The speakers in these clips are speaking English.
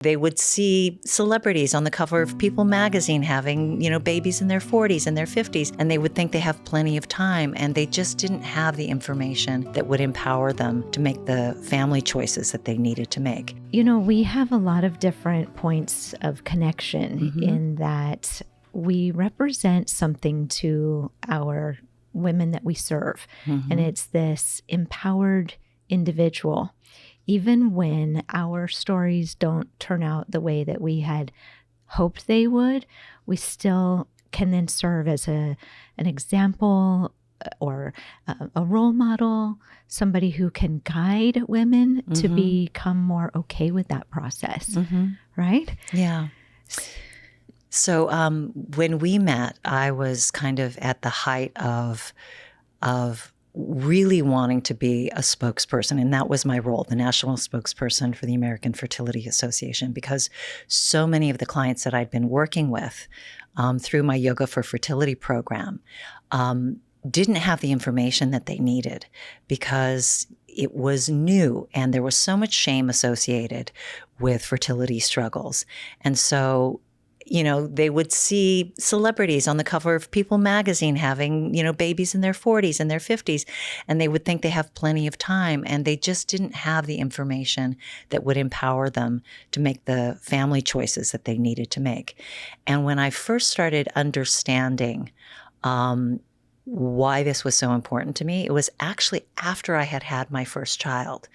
They would see celebrities on the cover of People magazine having, babies in their 40s and their 50s, and they would think they have plenty of time, and they just didn't have the information that would empower them to make the family choices that they needed to make. We have a lot of different points of connection in that we represent something to our women that we serve, and it's this empowered individual. Even when our stories don't turn out the way that we had hoped they would, we still can then serve as an example or a role model, somebody who can guide women to become more okay with that process, right? Yeah. So when we met, I was kind of at the height of really wanting to be a spokesperson. And that was my role, the national spokesperson for the American Fertility Association, because so many of the clients that I'd been working with through my Yoga4Fertility program didn't have the information that they needed because it was new and there was so much shame associated with fertility struggles. And so they would see celebrities on the cover of People magazine having, babies in their 40s and their 50s, and they would think they have plenty of time, and they just didn't have the information that would empower them to make the family choices that they needed to make. And when I first started understanding why this was so important to me, it was actually after I had had my first child,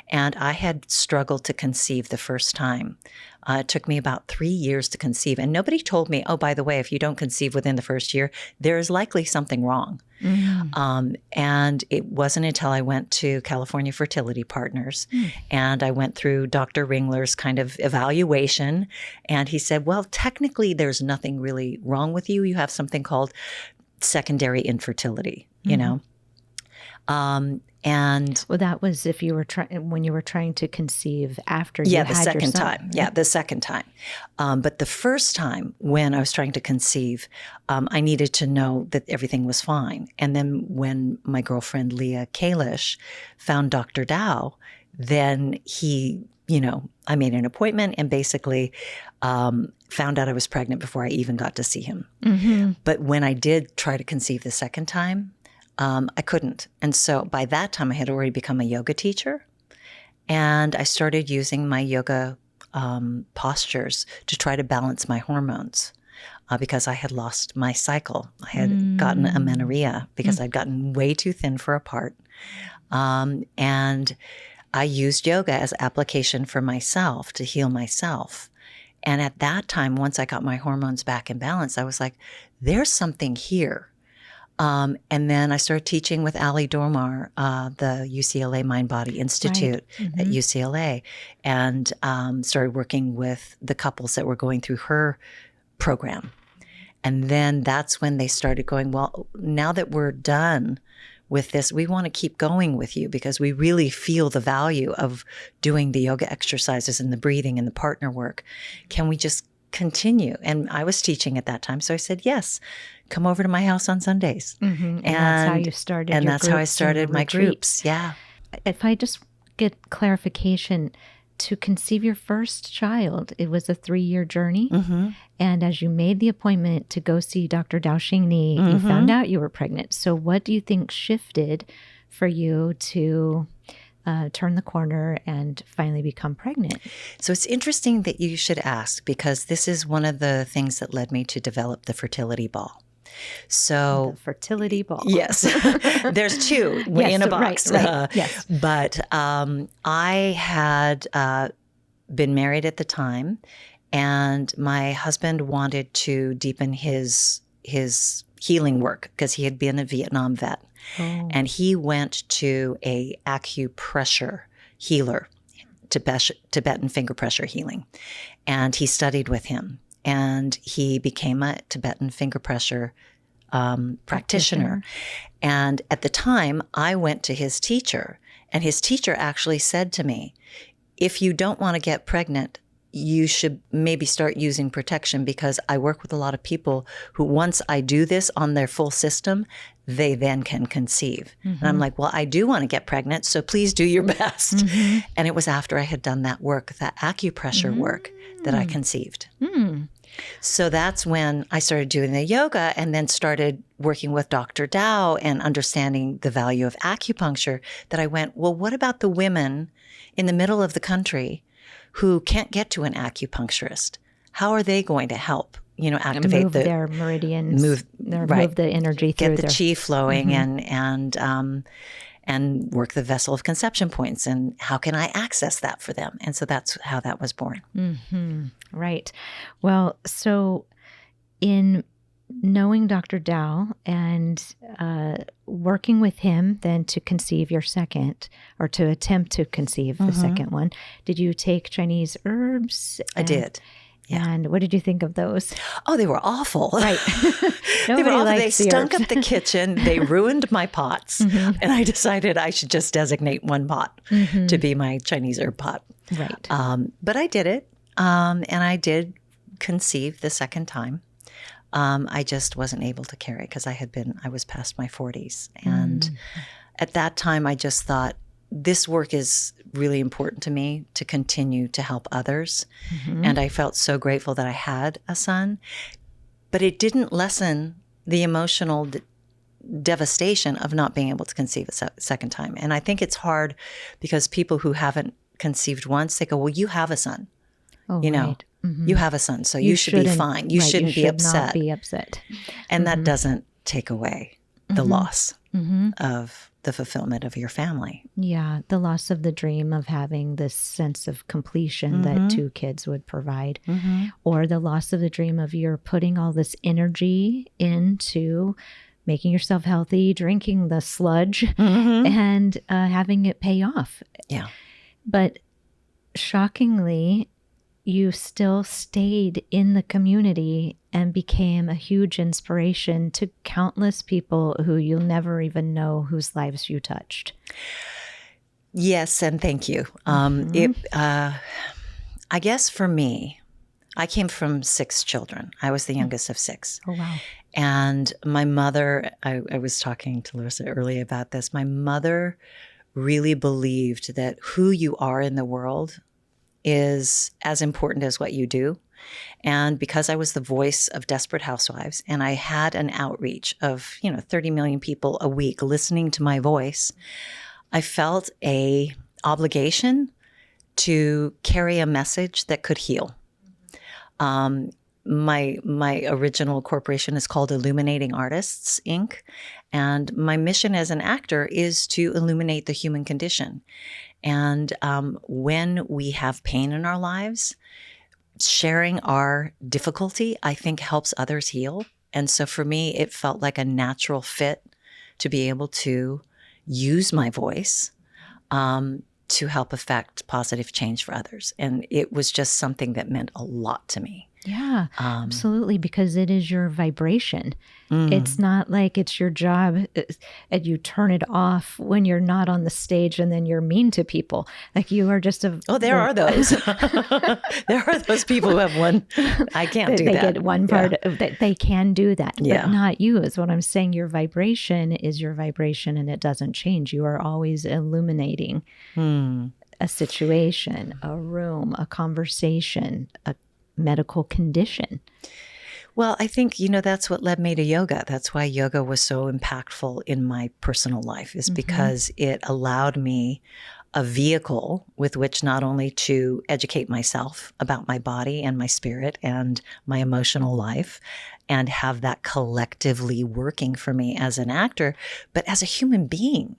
and I had struggled to conceive the first time. It took me about 3 years to conceive, and nobody told me, oh, by the way, if you don't conceive within the first year, there is likely something wrong. And it wasn't until I went to California Fertility Partners and I went through Dr. Ringler's kind of evaluation, and he said, well, technically there's nothing really wrong with you. You have something called secondary infertility, and well, that was if you were when you were trying to conceive after you had the second your son, time. Right? Yeah, the second time. But the first time when I was trying to conceive, I needed to know that everything was fine. And then when my girlfriend Leah Kalish found Dr. Dow, then he, I made an appointment and basically found out I was pregnant before I even got to see him. But when I did try to conceive the second time, I couldn't. And so by that time, I had already become a yoga teacher. And I started using my yoga postures to try to balance my hormones because I had lost my cycle. I had gotten amenorrhea because I'd gotten way too thin for a part. And I used yoga as application for myself to heal myself. And at that time, once I got my hormones back in balance, I was like, there's something here. And then I started teaching with Ali Dormar, the UCLA Mind Body Institute at UCLA, and started working with the couples that were going through her program. And then that's when they started going, well, now that we're done with this, we want to keep going with you because we really feel the value of doing the yoga exercises and the breathing and the partner work. Can we just continue? And I was teaching at that time. So I said, yes, come over to my house on Sundays. And that's how you started And your that's how I groups started and my retreats. groups. Yeah. If I just get clarification, to conceive your first child, it was a 3-year journey. And as you made the appointment to go see Dr. Dao Xingni, you found out you were pregnant. So what do you think shifted for you to turn the corner and finally become pregnant? So it's interesting that you should ask because this is one of the things that led me to develop the fertility ball. So the fertility ball. Yes. There's two in a box. Right. Yes. But I had been married at the time, and my husband wanted to deepen his healing work because he had been a Vietnam vet. And he went to a acupressure healer, Tibetan finger pressure healing. And he studied with him. And he became a Tibetan finger pressure practitioner. And at the time, I went to his teacher. And his teacher actually said to me, if you don't want to get pregnant, you should maybe start using protection, because I work with a lot of people who, once I do this on their full system, they then can conceive. And I'm like, well, I do want to get pregnant, so please do your best. And it was after I had done that work, that acupressure work, that I conceived. So that's when I started doing the yoga, and then started working with Dr. Dow and understanding the value of acupuncture, that I went, well, what about the women in the middle of the country who can't get to an acupuncturist? How are they going to help, activate their meridians, move the energy through, get the chi flowing, and work the vessel of conception points, and how can I access that for them? And so that's how that was born. Right. Well, so in knowing Dr. Dow and working with him then to conceive your second, or to attempt to conceive the second one, did you take Chinese herbs? I did. Yeah. And what did you think of those? Oh, they were awful. Right. They were awful. They stunk herbs. up the kitchen. They ruined my pots. And I decided I should just designate one pot to be my Chinese herb pot. Right. But I did it. And I did conceive the second time. I just wasn't able to carry, because I was past my 40s. And at that time, I just thought, this work is really important to me to continue to help others. And I felt so grateful that I had a son, but it didn't lessen the emotional devastation of not being able to conceive a second time. And I think it's hard, because people who haven't conceived once, they go, well, you have a son, Right. You have a son, so you should be fine. You shouldn't be upset. Not be upset. And that doesn't take away the loss of the fulfillment of your family. Yeah, the loss of the dream of having this sense of completion that two kids would provide, or the loss of the dream of you're putting all this energy into making yourself healthy, drinking the sludge, and having it pay off. Yeah. But shockingly, you still stayed in the community and became a huge inspiration to countless people who you'll never even know, whose lives you touched. Yes, and thank you. I guess for me, I came from 6 children. I was the youngest of 6. Oh, wow. And my mother, I was talking to Larissa earlier about this, my mother really believed that who you are in the world is as important as what you do. And because I was the voice of Desperate Housewives, and I had an outreach of, 30 million people a week listening to my voice, I felt a obligation to carry a message that could heal. My original corporation is called Illuminating Artists, Inc. And my mission as an actor is to illuminate the human condition. And when we have pain in our lives, sharing our difficulty, I think, helps others heal. And so for me, it felt like a natural fit to be able to use my voice to help affect positive change for others. And it was just something that meant a lot to me. Yeah, absolutely, because it is your vibration. It's not like it's your job and you turn it off when you're not on the stage and then you're mean to people. Like you are just a... Oh, there are those. There are those people who have one. I can't do that. They get one part that they can do that, but not you is what I'm saying. Your vibration is your vibration and it doesn't change. You are always illuminating a situation, a room, a conversation, a medical condition. Well, I think, that's what led me to yoga. That's why yoga was so impactful in my personal life, is because it allowed me a vehicle with which not only to educate myself about my body and my spirit and my emotional life and have that collectively working for me as an actor, but as a human being.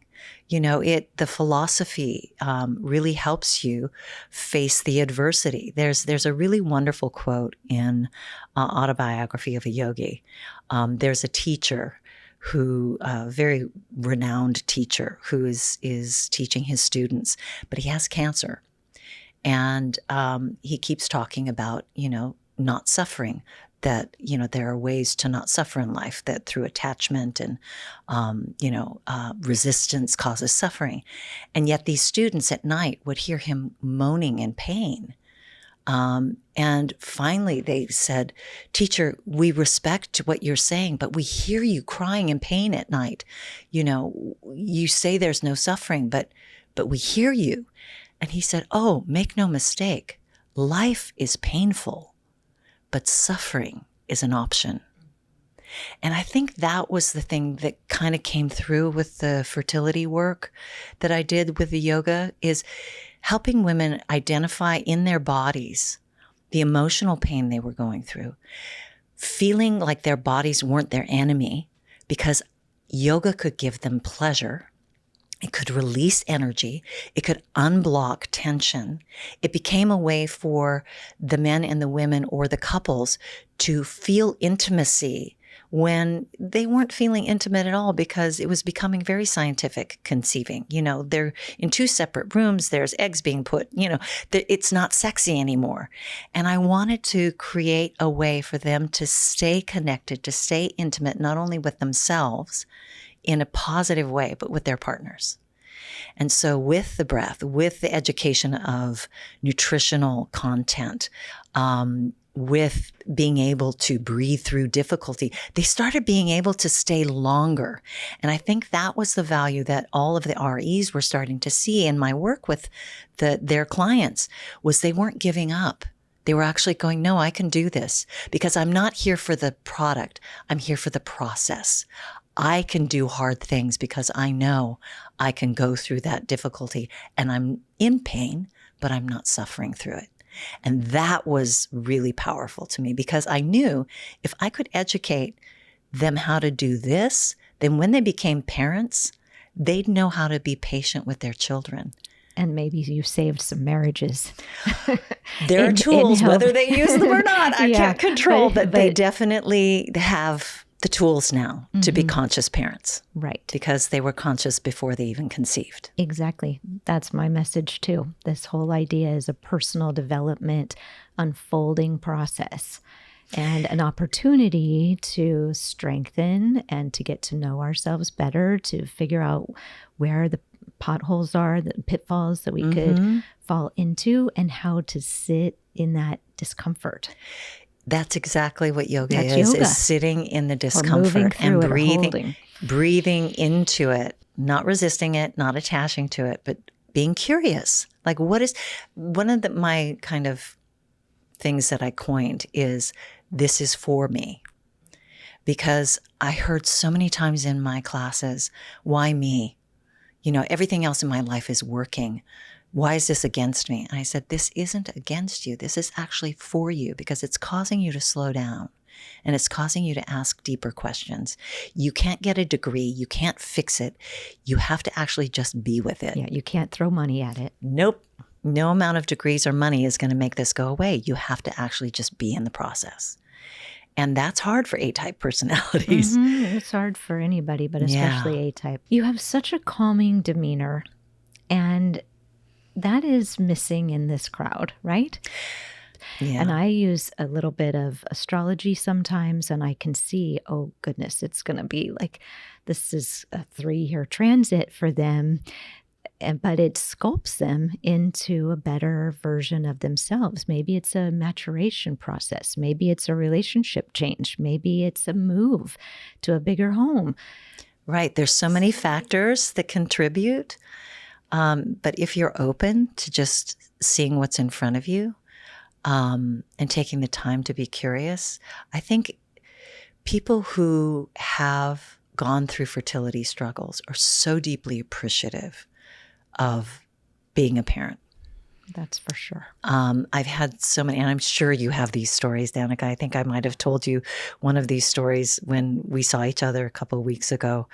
The philosophy really helps you face the adversity. There's a really wonderful quote in Autobiography of a Yogi. There's a teacher who, a very renowned teacher, who is teaching his students, but he has cancer. And he keeps talking about, not suffering, that, there are ways to not suffer in life, that through attachment and, resistance causes suffering. And yet these students at night would hear him moaning in pain And finally they said, teacher, we respect what you're saying, but we hear you crying in pain at night. You know, you say there's no suffering, but we hear you. And he said, oh, make no mistake. Life is painful, but suffering is an option. And I think that was the thing that kind of came through with the fertility work that I did with the yoga, is helping women identify in their bodies the emotional pain they were going through, feeling like their bodies weren't their enemy, because yoga could give them pleasure. It could release energy. It could unblock tension. It became a way for the men and the women or the couples to feel intimacy when they weren't feeling intimate at all, because it was becoming very scientific conceiving. You know, they're in two separate rooms. There's eggs being put, you know, it's not sexy anymore. And I wanted to create a way for them to stay connected, to stay intimate, not only with themselves in a positive way, but with their partners. And so with the breath, with the education of nutritional content, with being able to breathe through difficulty, they started being able to stay longer. And I think that was the value that all of the REs were starting to see in my work with their clients, was they weren't giving up. They were actually going, no, I can do this, because I'm not here for the product. I'm here for the process. I can do hard things because I know I can go through that difficulty, and I'm in pain, but I'm not suffering through it. And that was really powerful to me, because I knew if I could educate them how to do this, then when they became parents, they'd know how to be patient with their children. And maybe you saved some marriages. There are tools, whether they use them or not, I can't control, but they definitely have the tools now to be conscious parents. Right. Because they were conscious before they even conceived. Exactly. That's my message too. This whole idea is a personal development, unfolding process, and an opportunity to strengthen and to get to know ourselves better, to figure out where the potholes are, the pitfalls that we could fall into, and how to sit in that discomfort. That's exactly what yoga is sitting in the discomfort and breathing into it, not resisting it, not attaching to it, but being curious. Like, what is one of my kind of things that I coined is, this is for me. Because I heard so many times in my classes, why me? You know, everything else in my life is working. Why is this against me? And I said, this isn't against you. This is actually for you, because it's causing you to slow down, and it's causing you to ask deeper questions. You can't get a degree. You can't fix it. You have to actually just be with it. Yeah, you can't throw money at it. Nope. No amount of degrees or money is going to make this go away. You have to actually just be in the process. And that's hard for A-type personalities. It's hard for anybody, but especially A-type. You have such a calming demeanor, and that is missing in this crowd, right? Yeah. And I use a little bit of astrology sometimes, and I can see, oh goodness, it's going to be like, this is a 3-year transit for them. But it sculpts them into a better version of themselves. Maybe it's a maturation process. Maybe it's a relationship change. Maybe it's a move to a bigger home. Right. There's so many factors that contribute. But if you're open to just seeing what's in front of you, and taking the time to be curious, I think people who have gone through fertility struggles are so deeply appreciative of being a parent. That's for sure. I've had so many, and I'm sure you have these stories, Danica. I think I might have told you one of these stories when we saw each other a couple of weeks ago.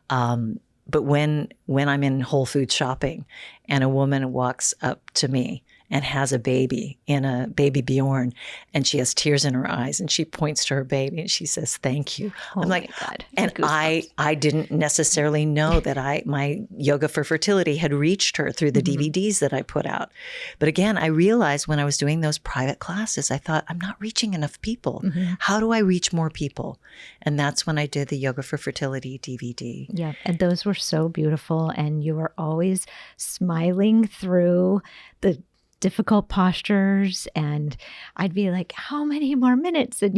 But when I'm in Whole Foods shopping and a woman walks up to me and has a baby in a baby Bjorn, and she has tears in her eyes, and she points to her baby and she says, "Thank you." Oh, I'm like, my God. and I didn't necessarily know that my Yoga4Fertility had reached her through the DVDs that I put out. But again, I realized when I was doing those private classes, I thought, I'm not reaching enough people. How do I reach more people? And that's when I did the Yoga4Fertility DVD. Yeah, and those were so beautiful, and you were always smiling through the difficult postures, and I'd be like, how many more minutes? And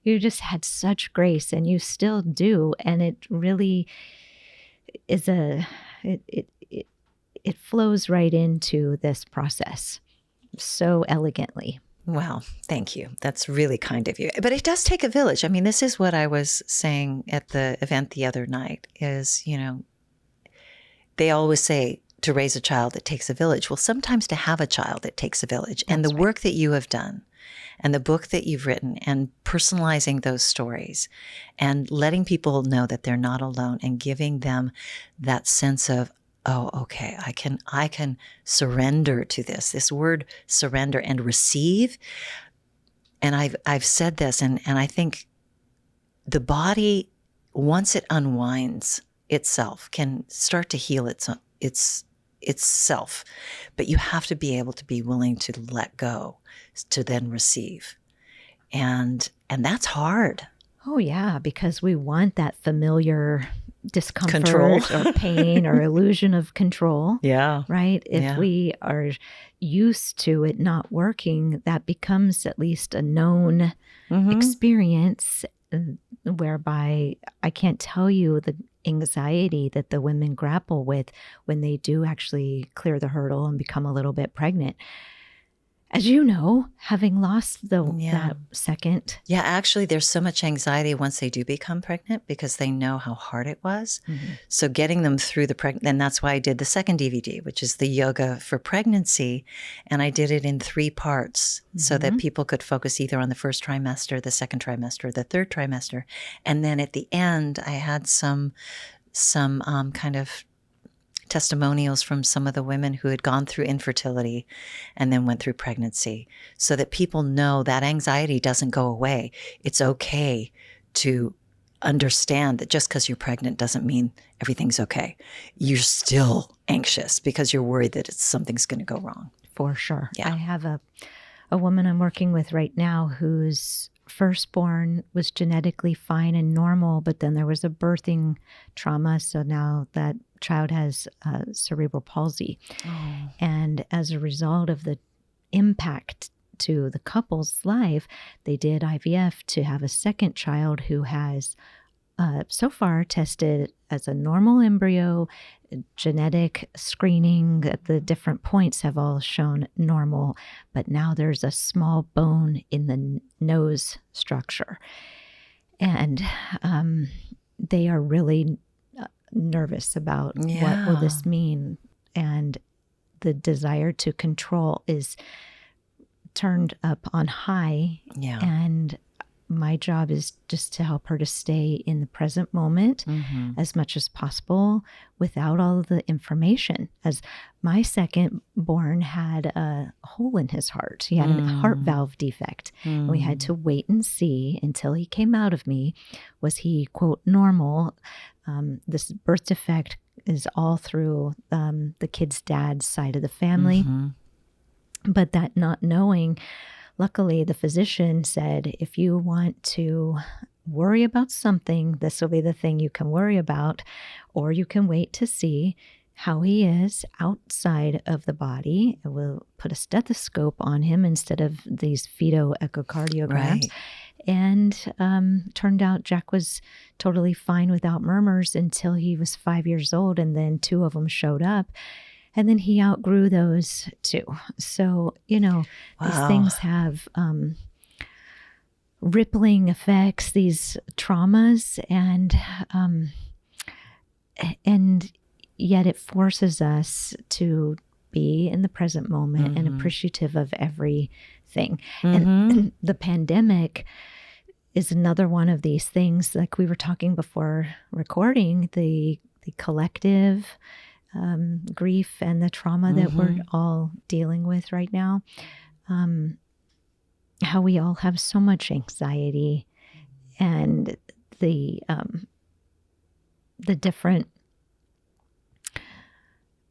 you just had such grace, and you still do. And it really is it flows right into this process so elegantly. Well, thank you. That's really kind of you. But it does take a village. I mean, this is what I was saying at the event the other night is, they always say to raise a child, it takes a village. Well, sometimes to have a child, it takes a village. And the work that you have done and the book that you've written and personalizing those stories and letting people know that they're not alone and giving them that sense of, oh, okay, I can surrender to this word surrender and receive. And I've said this, and I think the body, once it unwinds itself, can start to heal itself. But you have to be able to be willing to let go to then receive. And that's hard. Oh yeah, because we want that familiar discomfort Control. or pain or illusion of control. Yeah. Right? If we are used to it not working, that becomes at least a known experience, whereby I can't tell you the anxiety that the women grapple with when they do actually clear the hurdle and become a little bit pregnant. As you know, having lost that second. Yeah, actually, there's so much anxiety once they do become pregnant because they know how hard it was. Mm-hmm. So getting them through and that's why I did the second DVD, which is the Yoga for Pregnancy. And I did it in 3 parts so that people could focus either on the first trimester, the second trimester, the third trimester. And then at the end, I had some kind of testimonials from some of the women who had gone through infertility and then went through pregnancy so that people know that anxiety doesn't go away. It's okay to understand that just because you're pregnant doesn't mean everything's okay. You're still anxious because you're worried that something's going to go wrong. For sure. Yeah. I have a woman I'm working with right now whose firstborn was genetically fine and normal, but then there was a birthing trauma. So now that child has cerebral palsy. Oh. And as a result of the impact to the couple's life, they did IVF to have a second child who has so far tested as a normal embryo. Genetic screening at the different points have all shown normal, but now there's a small bone in the nose structure. And they are really nervous about what will this mean. And the desire to control is turned up on high. Yeah. And my job is just to help her to stay in the present moment as much as possible without all of the information. As my second born had a hole in his heart. He had a heart valve defect. And we had to wait and see until he came out of me. Was he, quote, normal? This birth defect is all through the kid's dad's side of the family. But that not knowing, luckily, the physician said, if you want to worry about something, this will be the thing you can worry about, or you can wait to see how he is outside of the body. We'll put a stethoscope on him instead of these fetal echocardiograms. Right. And turned out Jack was totally fine without murmurs until he was 5 years old, and then 2 of them showed up. And then he outgrew those 2. So, these things have rippling effects, these traumas, and yet it forces us to be in the present moment and appreciative of everything. And the pandemic is another one of these things, like we were talking before recording, the collective grief and the trauma that we're all dealing with right now. How we all have so much anxiety, and the different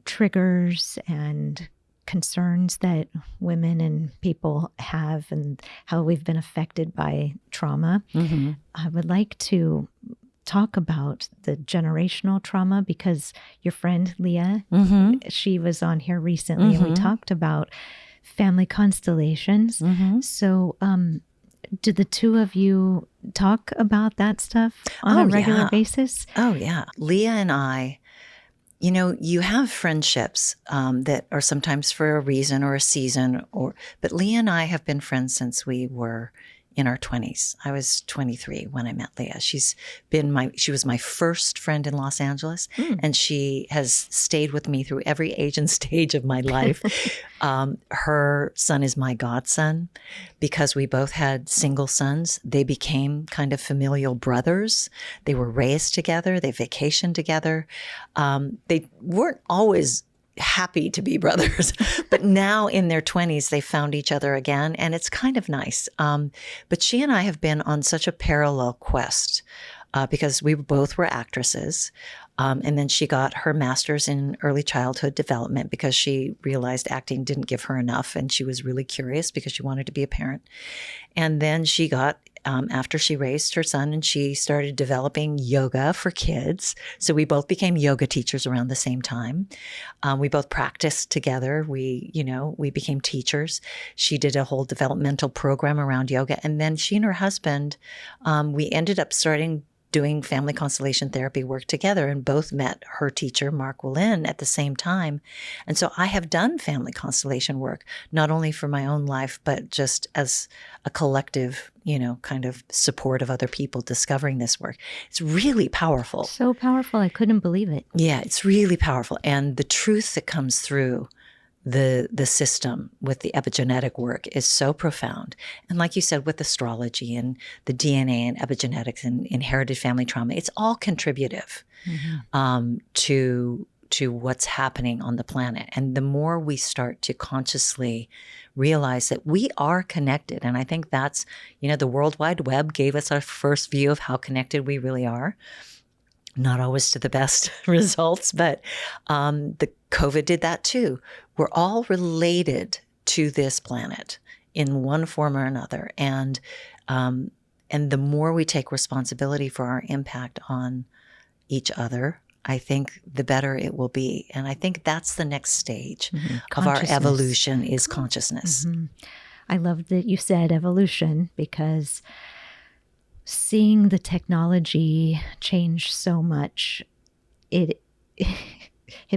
triggers and concerns that women and people have, and how we've been affected by trauma. I would like to talk about the generational trauma, because your friend Leah, she was on here recently and we talked about family constellations. So do the two of you talk about that stuff on a regular basis? Oh, yeah. Leah and I, you know, you have friendships that are sometimes for a reason or a season, but Leah and I have been friends since we were in our 20s. I was 23 when I met Leah. She was my first friend in Los Angeles, and she has stayed with me through every age and stage of my life. Her son is my godson. Because we both had single sons, they became kind of familial brothers. They were raised together. They vacationed together. They weren't always happy to be brothers, but now in their 20s, they found each other again, and it's kind of nice. But she and I have been on such a parallel quest because we both were actresses. And then she got her master's in early childhood development because she realized acting didn't give her enough, and she was really curious because she wanted to be a parent. And then she got after she raised her son, and she started developing yoga for kids. So we both became yoga teachers around the same time. We both practiced together. We became teachers. She did a whole developmental program around yoga. And then she and her husband, we ended up doing family constellation therapy work together, and both met her teacher, Mark Willin, at the same time. And so I have done family constellation work, not only for my own life, but just as a collective, kind of support of other people discovering this work. It's really powerful. So powerful. I couldn't believe it. Yeah, it's really powerful. And the truth that comes through the system with the epigenetic work is so profound. And like you said, with astrology and the DNA and epigenetics and inherited family trauma, it's all contributive to what's happening on the planet. And the more we start to consciously realize that we are connected, and I think that's, the World Wide Web gave us our first view of how connected we really are. Not always to the best results, but the COVID did that too. We're all related to this planet in one form or another. And the more we take responsibility for our impact on each other, I think the better it will be. And I think that's the next stage of our evolution is consciousness. I love that you said evolution, because seeing the technology change so much, it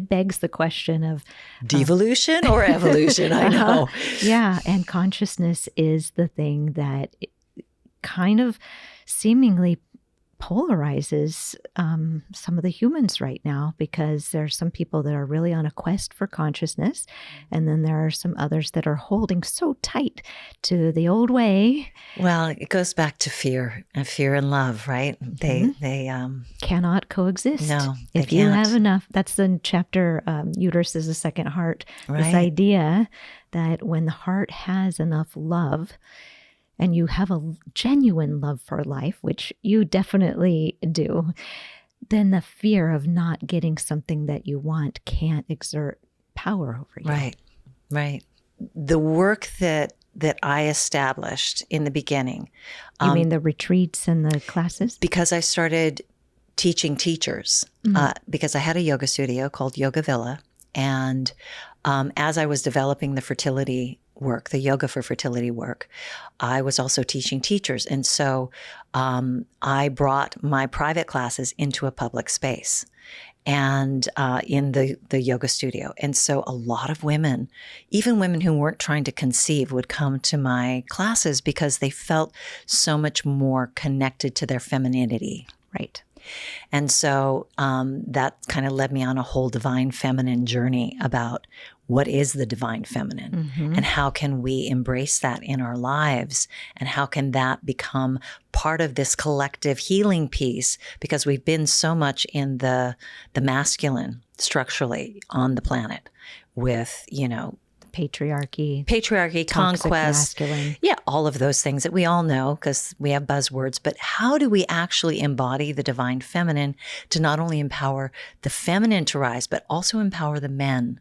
begs the question of devolution or evolution. I know. Yeah. And consciousness is the thing that kind of seemingly polarizes some of the humans right now, because there are some people that are really on a quest for consciousness, and then there are some others that are holding so tight to the old way. Well, it goes back to fear and love, right? They cannot coexist. No, if you have enough. That's the chapter, uterus is a second heart. Right. This idea that when the heart has enough love, and you have a genuine love for life, which you definitely do, then the fear of not getting something that you want can't exert power over you. Right. The work that I established in the beginning. You mean the retreats and the classes? Because I started teaching teachers, because I had a yoga studio called Yoga Villa. And as I was developing the fertility work, the Yoga4Fertility work, I was also teaching teachers. And so I brought my private classes into a public space and in the yoga studio. And so a lot of women, even women who weren't trying to conceive, would come to my classes because they felt so much more connected to their femininity. Right. And so that kind of led me on a whole divine feminine journey about what is the divine feminine and how can we embrace that in our lives, and how can that become part of this collective healing piece, because we've been so much in the masculine structurally on the planet with, patriarchy, conquest, masculine. Yeah, all of those things that we all know because we have buzzwords. But how do we actually embody the divine feminine to not only empower the feminine to rise, but also empower the men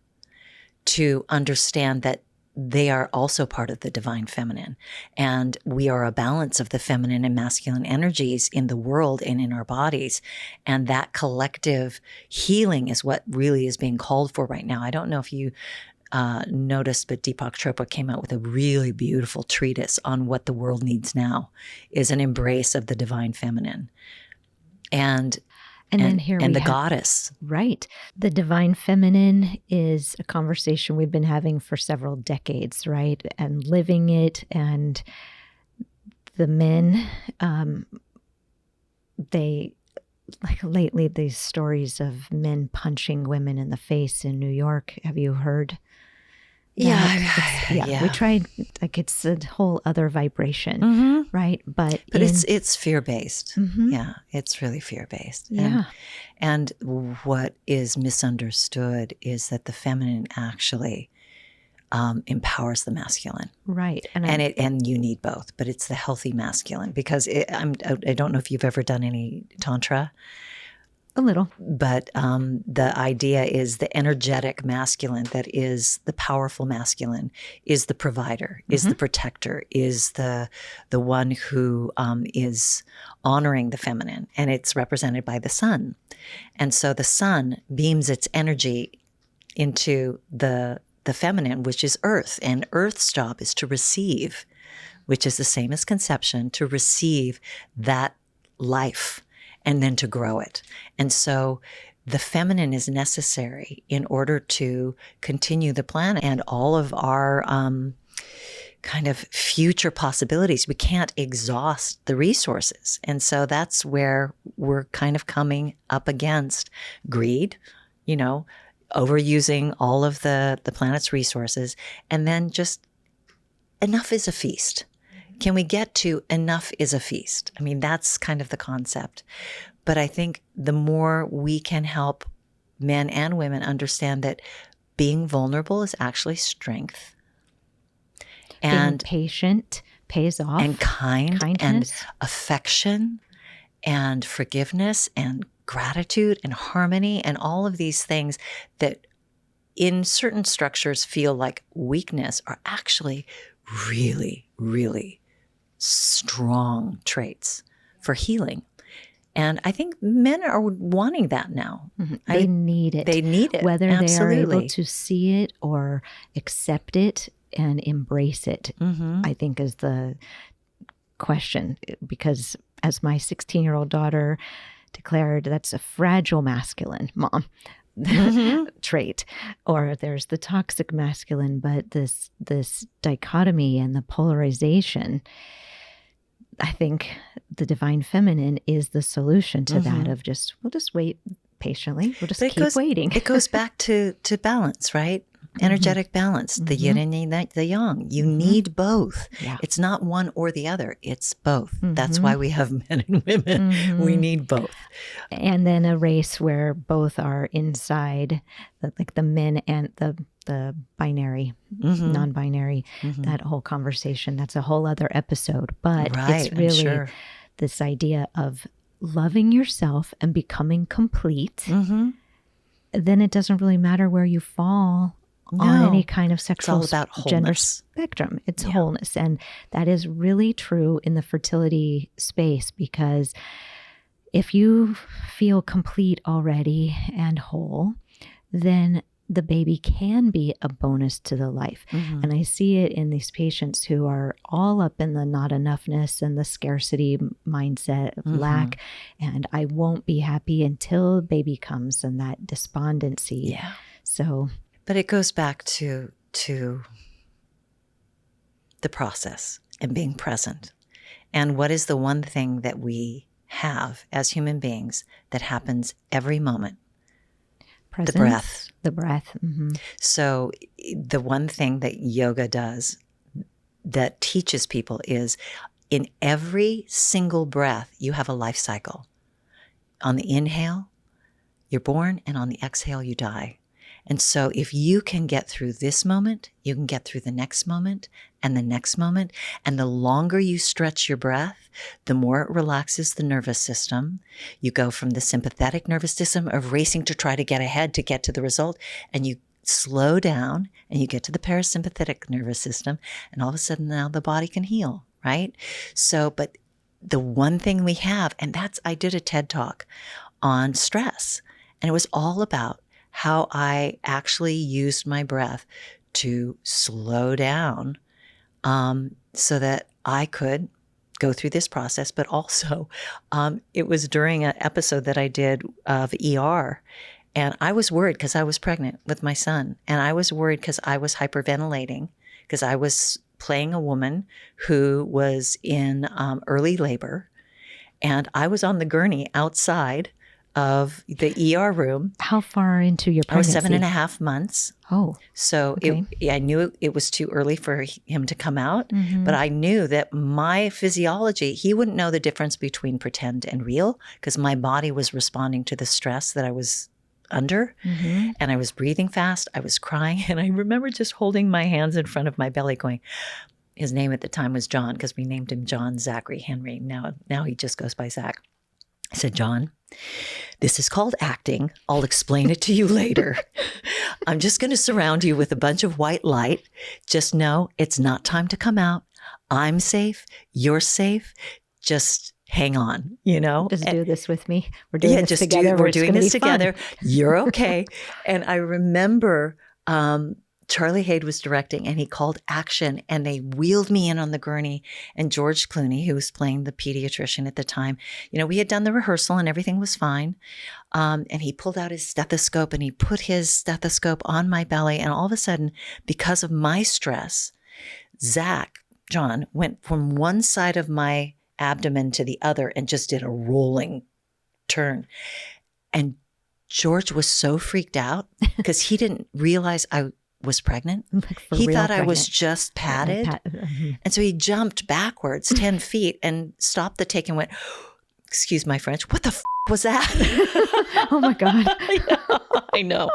to understand that they are also part of the divine feminine. And we are a balance of the feminine and masculine energies in the world and in our bodies. And that collective healing is what really is being called for right now. I don't know if you noticed, but Deepak Chopra came out with a really beautiful treatise on what the world needs now is an embrace of the divine feminine. And then here and the goddess. Right. The divine feminine is a conversation we've been having for several decades, right? And living it. And the men, like lately, these stories of men punching women in the face in New York. Have you heard? Yeah. We tried, like it's a whole other vibration, right? But it's fear-based. Mm-hmm. Yeah, it's really fear-based. Yeah. And what is misunderstood is that the feminine actually empowers the masculine. Right. And you need both, but it's the healthy masculine because I don't know if you've ever done any Tantra. A little. But the idea is the energetic masculine, that is the powerful masculine, is the provider, is the protector, is the one who is honoring the feminine. And it's represented by the sun. And so the sun beams its energy into the feminine, which is earth. And earth's job is to receive, which is the same as conception, to receive that life and then to grow it. And so the feminine is necessary in order to continue the planet and all of our kind of future possibilities. We can't exhaust the resources. And so that's where we're kind of coming up against greed, overusing all of the planet's resources, and then just enough is a feast. Can we get to enough is a feast? I mean, that's kind of the concept. But I think the more we can help men and women understand that being vulnerable is actually strength. And being patient pays off. And kindness. And affection and forgiveness and gratitude and harmony and all of these things that in certain structures feel like weakness are actually really, really strong traits for healing. And I think men are wanting that now. Mm-hmm. They need it. They need it. Whether Absolutely. They are able to see it or accept it and embrace it, I think is the question. Because as my 16-year-old daughter declared, that's a fragile masculine, Mom. Trait. Or there's the toxic masculine, but this dichotomy and the polarization, I think the divine feminine is the solution to that of we'll just wait patiently. We'll just keep waiting. It goes back to balance, right? Energetic balance, the yin and the yang. You need both. Yeah. It's not one or the other. It's both. That's why we have men and women. We need both. And then a race where both are inside, like the men and the binary, non-binary, that whole conversation. That's a whole other episode. But it's really this idea of loving yourself and becoming complete. Then it doesn't really matter where you fall on any kind of sexual gender spectrum. It's wholeness. And that is really true in the fertility space, because if you feel complete already and whole, then the baby can be a bonus to the life. And I see it in these patients who are all up in the not enoughness and the scarcity mindset of lack. And I won't be happy until baby comes, and that despondency. Yeah. So... But it goes back to the process and being present. And what is the one thing that we have as human beings that happens every moment? Presence, the breath. The breath. So the one thing that yoga does that teaches people is in every single breath, you have a life cycle. On the inhale, you're born, and on the exhale, you die. And so if you can get through this moment, you can get through the next moment and the next moment. And the longer you stretch your breath, the more it relaxes the nervous system. You go from the sympathetic nervous system of racing to try to get ahead to get to the result, and you slow down and you get to the parasympathetic nervous system, and all of a sudden now the body can heal, right? So, but the one thing we have, and I did a TED Talk on stress, and it was all about how I actually used my breath to slow down so that I could go through this process. But also, it was during an episode that I did of ER, and I was worried because I was pregnant with my son, and I was worried because I was hyperventilating because I was playing a woman who was in early labor, and I was on the gurney outside of the ER room. How far into your pregnancy? I was 7.5 months. Oh. So okay. I knew it was too early for him to come out, Mm-hmm. but I knew that my physiology, he wouldn't know the difference between pretend and real because my body was responding to the stress that I was under, Mm-hmm. and I was breathing fast. I was crying, and I remember just holding my hands in front of my belly going, his name at the time was John because we named him John Zachary Henry. Now he just goes by Zach. I said, John, this is called acting. I'll explain it to you later. I'm just going to surround you with a bunch of white light. Just know it's not time to come out. I'm safe. You're safe. Just hang on, Just do this with me. We're doing this together. We're doing this together. You're okay. And I remember Charlie Haid was directing, and he called action, and they wheeled me in on the gurney, and George Clooney, who was playing the pediatrician at the time, we had done the rehearsal and everything was fine. And he pulled out his stethoscope and he put his stethoscope on my belly. And all of a sudden, because of my stress, John went from one side of my abdomen to the other and just did a rolling turn. And George was so freaked out because he didn't realize I was pregnant. He thought I was just padded. Mm-hmm. And so he jumped backwards 10 feet and stopped the take and went, excuse my French, what the was that? Oh my God. I know.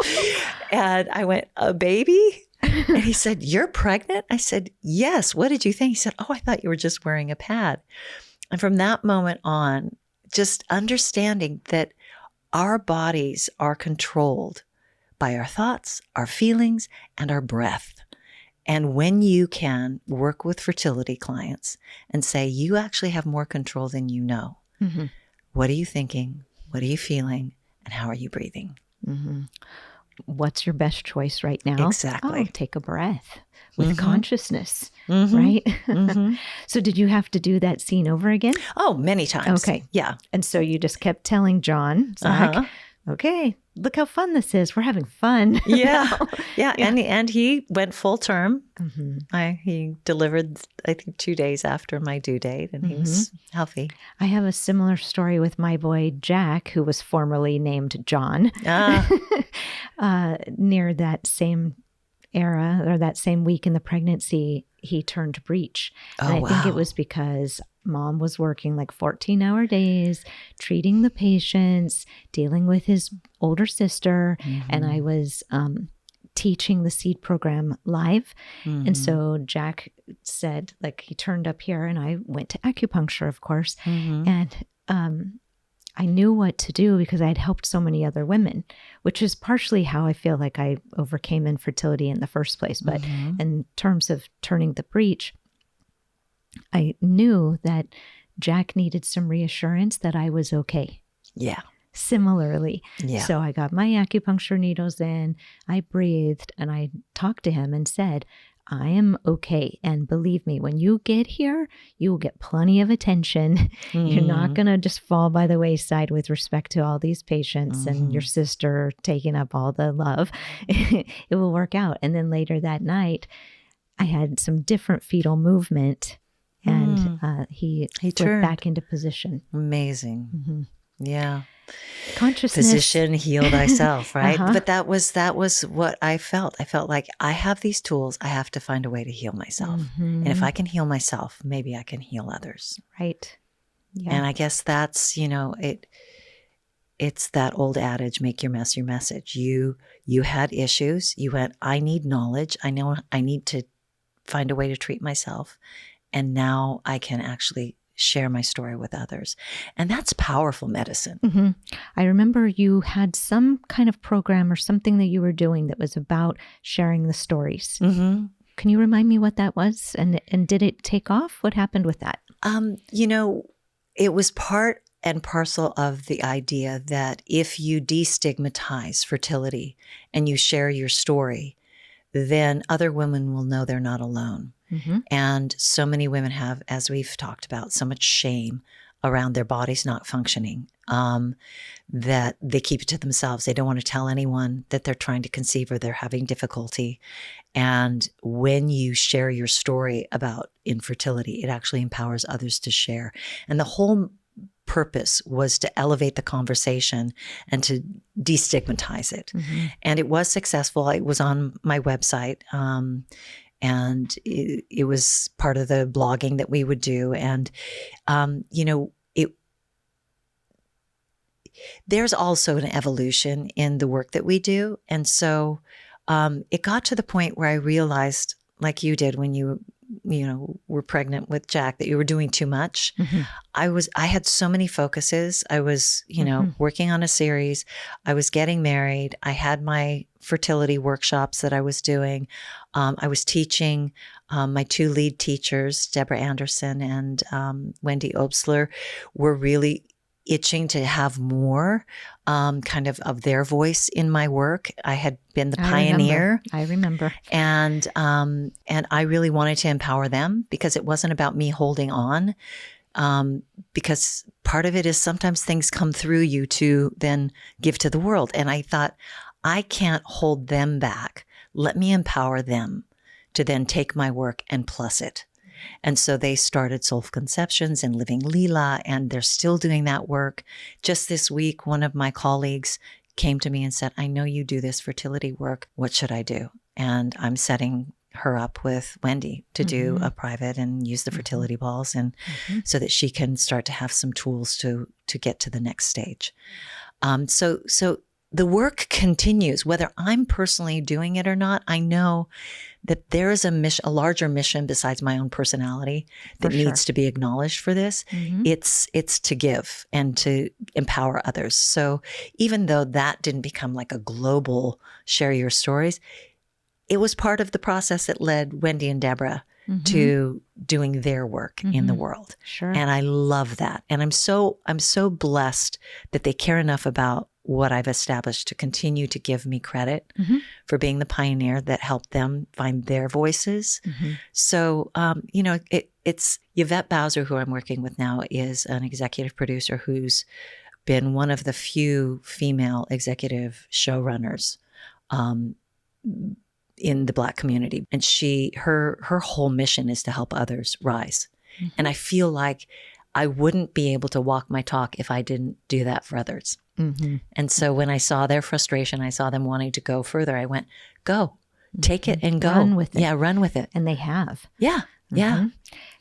And I went, a baby? And he said, you're pregnant? I said, yes. What did you think? He said, oh, I thought you were just wearing a pad. And from that moment on, just understanding that our bodies are controlled by our thoughts, our feelings, and our breath. And when you can work with fertility clients and say, you actually have more control than you know. Mm-hmm. What are you thinking? What are you feeling? And how are you breathing? Mm-hmm. What's your best choice right now? Exactly. Oh, take a breath with Mm-hmm. consciousness, Mm-hmm. right? Mm-hmm. So did you have to do that scene over again? Oh, many times. Okay. Yeah. And so you just kept telling John, Zach, Uh-huh. okay, look how fun this is. We're having fun. Yeah. now. Yeah. And he went full term. Mm-hmm. He delivered, I think, 2 days after my due date, and he was healthy. I have a similar story with my boy, Jack, who was formerly named John. Near that same era or that same week in the pregnancy, he turned breech. And I think it was because mom was working like 14-hour days, treating the patients, dealing with his older sister, and I was teaching the seed program live. And so Jack said, like, he turned up here and I went to acupuncture, of course. And I knew what to do because I had helped so many other women, which is partially how I feel like I overcame infertility in the first place. But in terms of turning the breech, I knew that Jack needed some reassurance that I was okay. Yeah. Similarly. Yeah. So I got my acupuncture needles in, I breathed, and I talked to him and said, I am okay. And believe me, when you get here, you will get plenty of attention. You're not going to just fall by the wayside with respect to all these patients and your sister taking up all the love. It will work out. And then later that night, I had some different fetal movement and he turned back into position. Amazing. Yeah. Consciousness. Physician, heal thyself, right? But that was what I felt. I felt like I have these tools. I have to find a way to heal myself. And if I can heal myself, maybe I can heal others. Right. Yeah. And I guess that's, it's that old adage, make your mess your message. You had issues. You went, I need knowledge. I know I need to find a way to treat myself. And now I can actually share my story with others. And that's powerful medicine. Mm-hmm. I remember you had some kind of program or something that you were doing that was about sharing the stories. Mm-hmm. Can you remind me what that was? And did it take off? What happened with that? It was part and parcel of the idea that if you destigmatize fertility and you share your story, then other women will know they're not alone. Mm-hmm. And so many women have, as we've talked about, so much shame around their bodies not functioning, that they keep it to themselves. They don't want to tell anyone that they're trying to conceive or they're having difficulty. And when you share your story about infertility, it actually empowers others to share. And the whole purpose was to elevate the conversation and to destigmatize it. Mm-hmm. And it was successful. It was on my website. And it was part of the blogging that we would do. And, there's also an evolution in the work that we do. And so it got to the point where I realized, like you did when you were pregnant with Jack, that you were doing too much. Mm-hmm. I had so many focuses. I was, mm-hmm. working on a series. I was getting married. I had my fertility workshops that I was doing. I was teaching. My two lead teachers, Deborah Anderson and Wendy Obstler, were really itching to have more kind of their voice in my work. I had been the pioneer. I remember. And I really wanted to empower them because it wasn't about me holding on. Because part of it is sometimes things come through you to then give to the world. And I thought, I can't hold them back. Let me empower them to then take my work and plus it. And so they started Soulful Conceptions and Living Leela, and they're still doing that work. Just this week, one of my colleagues came to me and said, I know you do this fertility work. What should I do? And I'm setting her up with Wendy to do a private and use the fertility balls, and so that she can start to have some tools to get to the next stage. So the work continues, whether I'm personally doing it or not. I know that there is a larger mission besides my own personality that needs to be acknowledged for this. Mm-hmm. It's to give and to empower others. So even though that didn't become like a global share your stories, it was part of the process that led Wendy and Deborah to doing their work in the world. Sure. And I love that. And I'm so blessed that they care enough about what I've established to continue to give me credit for being the pioneer that helped them find their voices. So, it's Yvette Bowser, who I'm working with now, is an executive producer who's been one of the few female executive showrunners in the Black community. And her whole mission is to help others rise. And I feel like I wouldn't be able to walk my talk if I didn't do that for others. And so when I saw their frustration, I saw them wanting to go further, I went, go, take it and go. Run with it. Yeah, run with it. And they have. Yeah, yeah.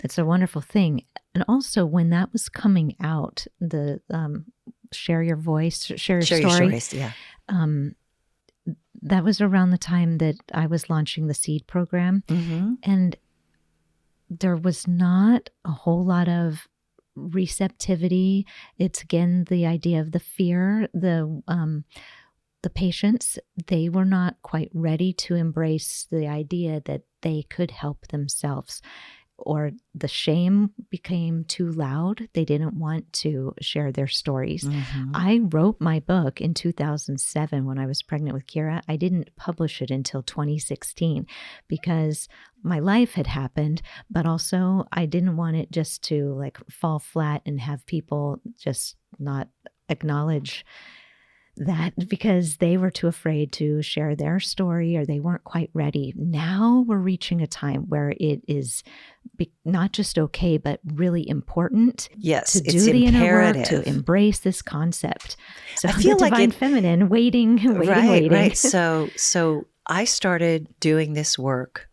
It's a wonderful thing. And also when that was coming out, the share your voice, share your story. Your stories, yeah. That was around the time that I was launching the SEED program. And there was not a whole lot of receptivity. It's again the idea of the fear. The patients, they were not quite ready to embrace the idea that they could help themselves, or the shame became too loud. They didn't want to share their stories. I wrote my book in 2007 when I was pregnant with Kira. I didn't publish it until 2016 because my life had happened, but also I didn't want it just to like fall flat and have people just not acknowledge that because they were too afraid to share their story or they weren't quite ready. Now we're reaching a time where it is not just okay, but really important to do the inner work, to embrace this concept. So I feel the divine feminine waiting. Right. So I started doing this work,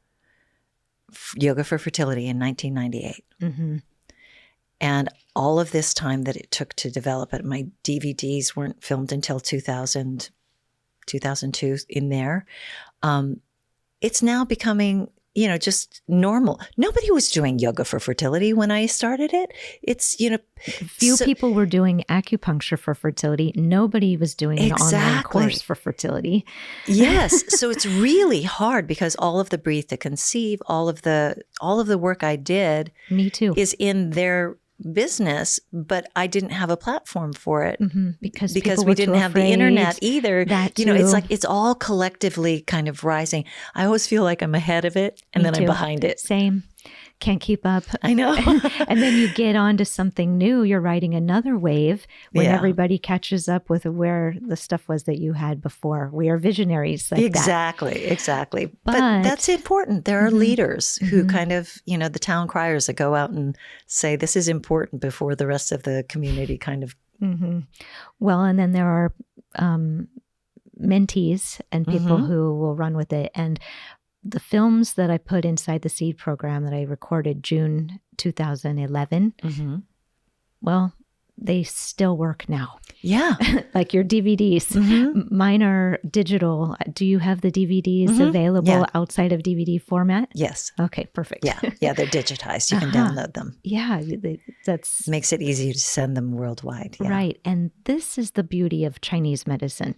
Yoga4Fertility, in 1998. And all of this time that it took to develop it, my DVDs weren't filmed until 2000, 2002 in there. It's now becoming just normal. Nobody was doing yoga for fertility when I started it. It's, Few people were doing acupuncture for fertility. Nobody was doing an online course for fertility. Yes. So it's really hard because all of the Breathe to Conceive, all of the work I did, me too, is in their business, but I didn't have a platform for it because we didn't have the internet either. It's like it's all collectively kind of rising. I always feel like I'm ahead of it and then I'm behind it. Same. Can't keep up. I know. And then you get onto something new. You're riding another wave when everybody catches up with where the stuff was that you had before. We are visionaries like that. Exactly. But that's important. There are leaders who kind of, the town criers that go out and say, this is important before the rest of the community kind of. Well, and then there are mentees and people who will run with it. And the films that I put inside the SEED program that I recorded June 2011, well, they still work now. Yeah. Like your DVDs. Mine are digital. Do you have the DVDs available outside of DVD format? Yes. Okay, perfect. Yeah, they're digitized. You can download them. Yeah, that's makes it easy to send them worldwide. Yeah. Right. And this is the beauty of Chinese medicine.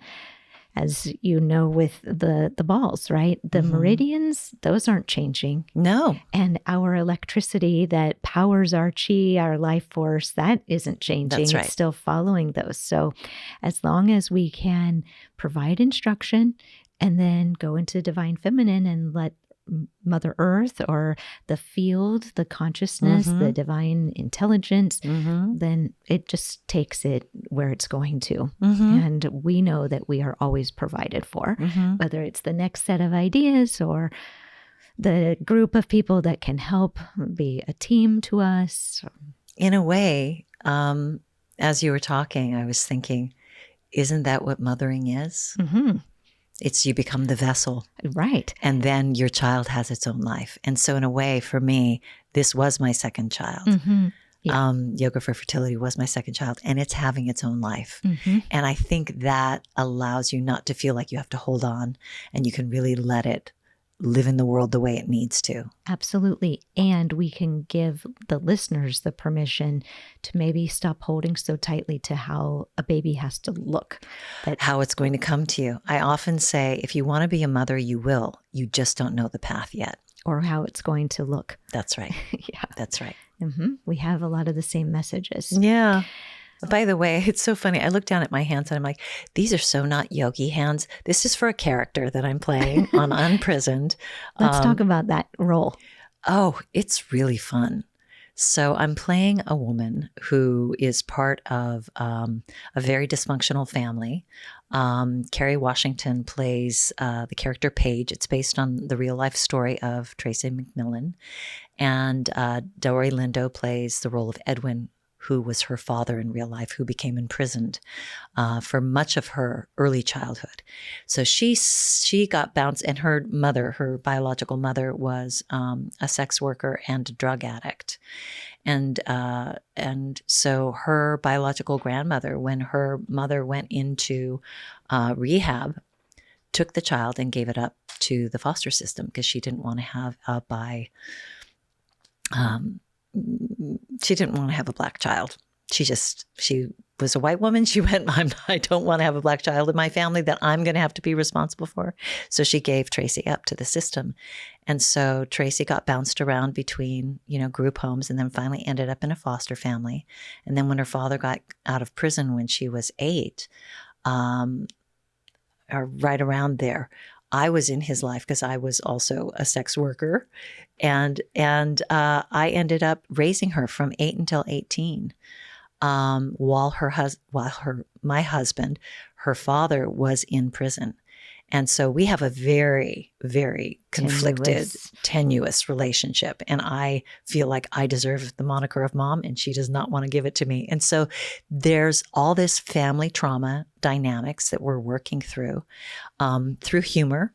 As you know, with the balls, right? The meridians, those aren't changing. No. And our electricity that powers our chi, our life force, that isn't changing. That's right. It's still following those. So as long as we can provide instruction and then go into divine feminine and let Mother Earth or the field, the consciousness, the divine intelligence, then it just takes it where it's going to. And we know that we are always provided for, whether it's the next set of ideas or the group of people that can help be a team to us. In a way, as you were talking, I was thinking, isn't that what mothering is? It's you become the vessel. Right. And then your child has its own life. And so in a way, for me, this was my second child. Yoga4Fertility was my second child, and it's having its own life. And I think that allows you not to feel like you have to hold on, and you can really let it live in the world the way it needs to. Absolutely. And we can give the listeners the permission to maybe stop holding so tightly to how a baby has to look. How it's going to come to you. I often say, if you want to be a mother, you will. You just don't know the path yet. Or how it's going to look. That's right. Yeah. That's right. We have a lot of the same messages. Yeah. By the way, it's so funny. I look down at my hands and I'm like, these are so not yogi hands. This is for a character that I'm playing on UnPrisoned. Let's talk about that role. Oh, it's really fun. So I'm playing a woman who is part of a very dysfunctional family. Kerry Washington plays the character Paige. It's based on the real life story of Tracy McMillan. And Dory Lindo plays the role of Edwin, who was her father in real life, who became imprisoned for much of her early childhood. So she got bounced, and her mother, her biological mother, was a sex worker and a drug addict. And so her biological grandmother, when her mother went into rehab, took the child and gave it up to the foster system because she didn't want to have she didn't want to have a black child. She was a white woman. She went, I don't want to have a black child in my family that I'm going to have to be responsible for. So she gave Tracy up to the system. And so Tracy got bounced around between, group homes and then finally ended up in a foster family. And then when her father got out of prison when she was 8, or right around there, I was in his life because I was also a sex worker, and I ended up raising her from 8 until 18, while my husband, her father, was in prison. And so we have a very, very conflicted, tenuous relationship. And I feel like I deserve the moniker of mom, and she does not want to give it to me. And so there's all this family trauma dynamics that we're working through humor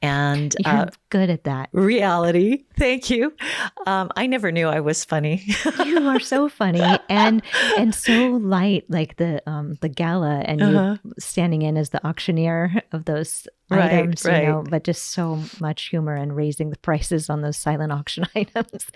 And you're good at that. Reality. Thank you. I never knew I was funny. You are so funny and so light, like the gala, and you standing in as the auctioneer of those items, you know, but just so much humor and raising the prices on those silent auction items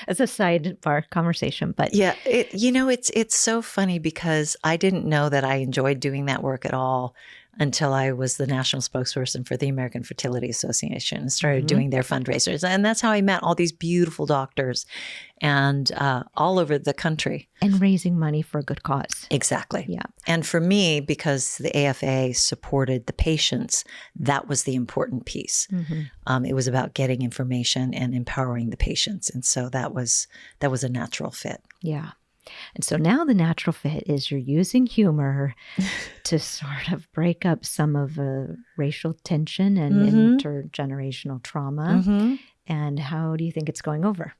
as a sidebar conversation. But yeah, it's so funny because I didn't know that I enjoyed doing that work at all until I was the national spokesperson for the American Fertility Association and started doing their fundraisers. And that's how I met all these beautiful doctors and all over the country. And raising money for a good cause. Exactly. Yeah. And for me, because the AFA supported the patients, that was the important piece. It was about getting information and empowering the patients. And so that was a natural fit. Yeah. And so now the natural fit is you're using humor to sort of break up some of the racial tension and intergenerational trauma. And how do you think it's going over?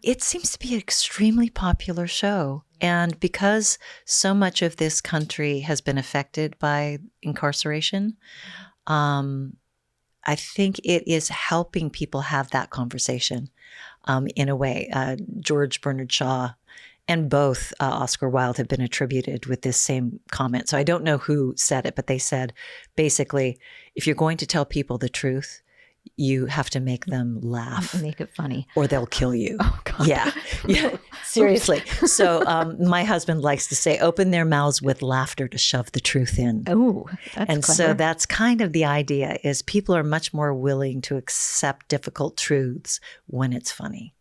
It seems to be an extremely popular show. And because so much of this country has been affected by incarceration, I think it is helping people have that conversation in a way. George Bernard Shaw and both Oscar Wilde have been attributed with this same comment. So I don't know who said it, but they said, basically, if you're going to tell people the truth, you have to make them laugh. Make it funny. Or they'll kill you. Oh, God. Yeah. Seriously. So my husband likes to say, open their mouths with laughter to shove the truth in. Oh, that's And clever. so that's kind of the idea, is people are much more willing to accept difficult truths when it's funny.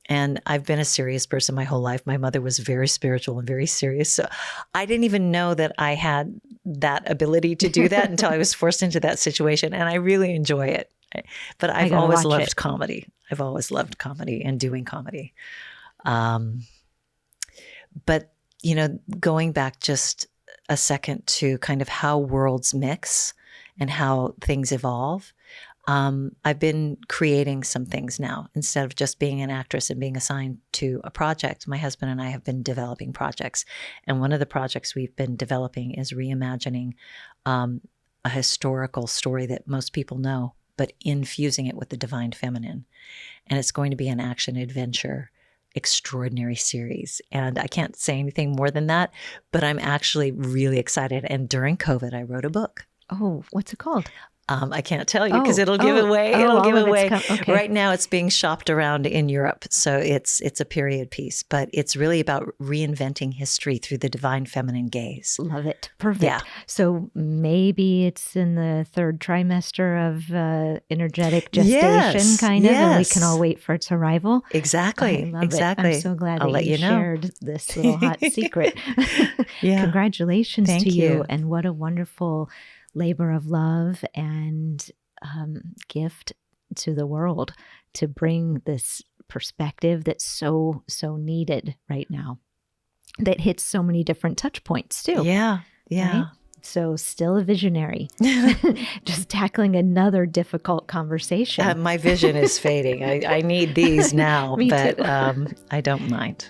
And I've been a serious person my whole life. My mother was very spiritual and very serious. So I didn't even know that I had that ability to do that until I was forced into that situation. And I really enjoy it. But I've always loved comedy. I've always loved comedy and doing comedy. But, going back just a second to kind of how worlds mix and how things evolve, I've been creating some things now. Instead of just being an actress and being assigned to a project, my husband and I have been developing projects. And one of the projects we've been developing is reimagining a historical story that most people know, but infusing it with the divine feminine. And it's going to be an action adventure extraordinary series. And I can't say anything more than that, but I'm actually really excited. And during COVID, I wrote a book. Oh, what's it called? I can't tell you because it'll give away. It'll give away. Okay. Right now, it's being shopped around in Europe, so it's a period piece. But it's really about reinventing history through the divine feminine gaze. Love it. Perfect. Yeah. So maybe it's in the third trimester of energetic gestation, kind of, and we can all wait for its arrival. Exactly. I love exactly. it. I'm so glad I'll that let you know. shared this little hot secret. Yeah. Congratulations Thank to you, you. and what a wonderful labor of love and gift to the world to bring this perspective that's so needed right now, that hits so many different touch points too. Yeah. Right? So still a visionary, just tackling another difficult conversation. My vision is fading. I need these now, Me but too. I don't mind.